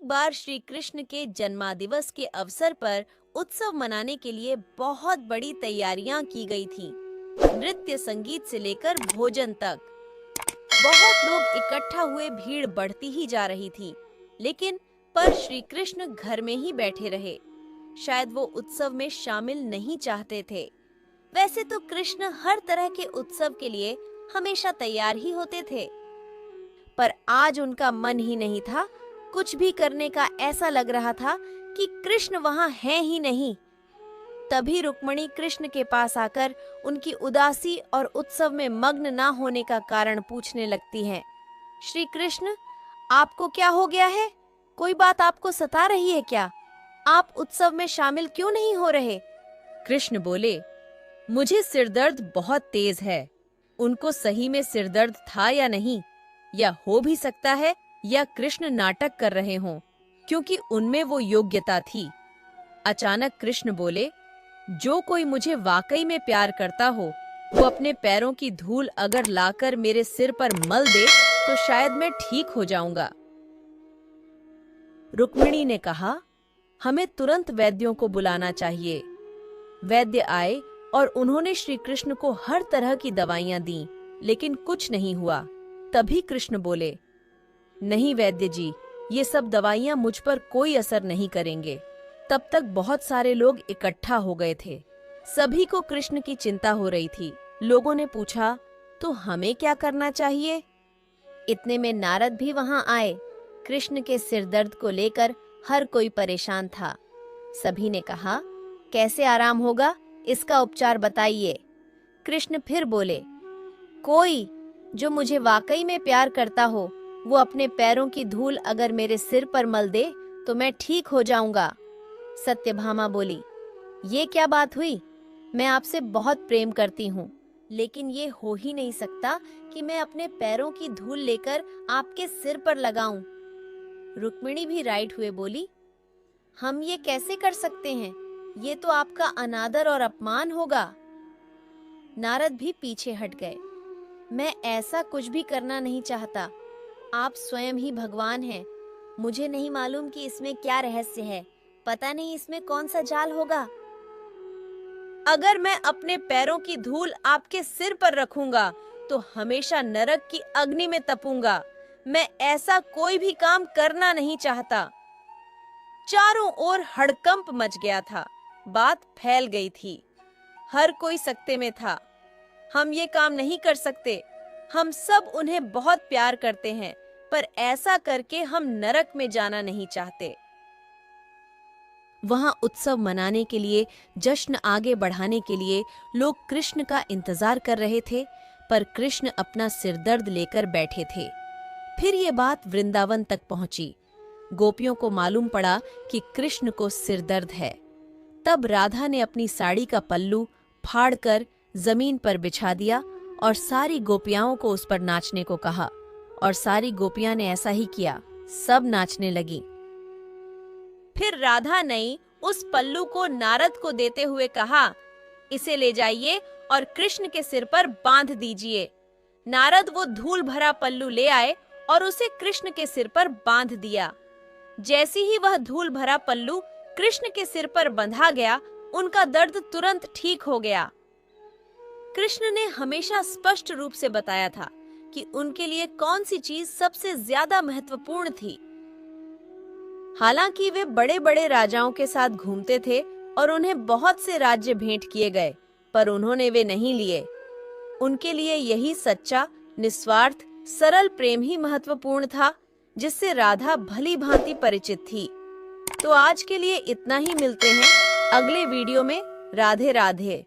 बार श्री कृष्ण के जन्मदिवस के अवसर पर उत्सव मनाने के लिए बहुत बड़ी तैयारियां की गई थी। नृत्य संगीत से लेकर भोजन तक बहुत लोग इकट्ठा हुए, भीड़ बढ़ती ही जा रही थी। लेकिन पर श्री कृष्ण घर में ही बैठे रहे। शायद वो उत्सव में शामिल नहीं चाहते थे। वैसे तो कृष्ण हर तरह के उत्सव के लिए हमेशा तैयार ही होते थे, पर आज उनका मन ही नहीं था कुछ भी करने का। ऐसा लग रहा था कि कृष्ण वहां हैं ही नहीं। तभी रुक्मिणी कृष्ण के पास आकर उनकी उदासी और उत्सव में मग्न ना होने का कारण पूछने लगती हैं। श्री कृष्ण, आपको क्या हो गया है? कोई बात आपको सता रही है क्या? आप उत्सव में शामिल क्यों नहीं हो रहे? कृष्ण बोले, मुझे सिरदर्द बहुत तेज है। उनको सही में सिरदर्द था या नहीं, या हो भी सकता है या कृष्ण नाटक कर रहे हों, क्योंकि उनमें वो योग्यता थी। अचानक कृष्ण बोले, जो कोई मुझे वाकई में प्यार करता हो, वो अपने पैरों की धूल अगर लाकर मेरे सिर पर मल दे तो शायद मैं ठीक हो जाऊंगा। रुक्मिणी ने कहा, हमें तुरंत वैद्यों को बुलाना चाहिए। वैद्य आए और उन्होंने श्री कृष्ण को हर तरह की दवाइयां दी, लेकिन कुछ नहीं हुआ। तभी कृष्ण बोले, नहीं वैद्य जी, ये सब दवाइयां मुझ पर कोई असर नहीं करेंगे। तब तक बहुत सारे लोग इकट्ठा हो गए थे। सभी को कृष्ण की चिंता हो रही थी। लोगों ने पूछा, तो हमें क्या करना चाहिए? इतने में नारद भी वहां आए। कृष्ण के सिरदर्द को लेकर हर कोई परेशान था। सभी ने कहा, कैसे आराम होगा, इसका उपचार बताइए। कृष्ण फिर बोले, कोई जो मुझे वाकई में प्यार करता हो, वो अपने पैरों की धूल अगर मेरे सिर पर मल दे तो मैं ठीक हो जाऊंगा। सत्यभामा बोली, ये क्या बात हुई? मैं आपसे बहुत प्रेम करती हूँ, लेकिन ये हो ही नहीं सकता कि मैं अपने पैरों की धूल लेकर आपके सिर पर लगाऊं। रुक्मिणी भी राइट हुए बोली, हम ये कैसे कर सकते हैं? ये तो आपका अनादर और अपमान होगा। नारद भी पीछे हट गए। मैं ऐसा कुछ भी करना नहीं चाहता। आप स्वयं ही भगवान हैं। मुझे नहीं मालूम कि इसमें क्या रहस्य है। पता नहीं इसमें कौन सा जाल होगा। अगर मैं अपने पैरों की धूल आपके सिर पर रखूंगा तो हमेशा नरक की अग्नि में तपूंगा। मैं ऐसा कोई भी काम करना नहीं चाहता। चारों ओर हड़कंप मच गया था। बात फैल गई थी। हर कोई सकते में था। हम ये काम नहीं कर सकते। हम सब उन्हें बहुत प्यार करते हैं, पर ऐसा करके हम नरक में जाना नहीं चाहते। वहां उत्सव मनाने के लिए, जश्न आगे बढ़ाने के लिए लोग कृष्ण का इंतजार कर रहे थे, पर कृष्ण अपना सिरदर्द लेकर बैठे थे। फिर ये बात वृंदावन तक पहुंची। गोपियों को मालूम पड़ा कि कृष्ण को सिरदर्द है। तब राधा ने अपनी साड़ी का पल्लू फाड़कर जमीन पर बिछा दिया और सारी गोपियाओं को उस पर नाचने को कहा, और सारी गोपियां ने ऐसा ही किया। सब नाचने लगी। फिर राधा ने उस पल्लू को नारद को देते हुए कहा, इसे ले जाइए और कृष्ण के सिर पर बांध दीजिए। नारद वो धूल भरा पल्लू ले आए और उसे कृष्ण के सिर पर बांध दिया। जैसी ही वह धूल भरा पल्लू कृष्ण के सिर पर बंधा गया, उनका दर्द तुरंत ठीक हो गया। कृष्ण ने हमेशा स्पष्ट रूप से बताया था कि उनके लिए कौन सी चीज सबसे ज्यादा महत्वपूर्ण थी। हालांकि वे बड़े बड़े राजाओं के साथ घूमते थे और उन्हें बहुत से राज्य भेंट किए गए, पर उन्होंने वे नहीं लिए। उनके लिए यही सच्चा, निस्वार्थ, सरल प्रेम ही महत्वपूर्ण था, जिससे राधा भली भांति परिचित थी। तो आज के लिए इतना ही। मिलते हैं अगले वीडियो में। राधे राधे।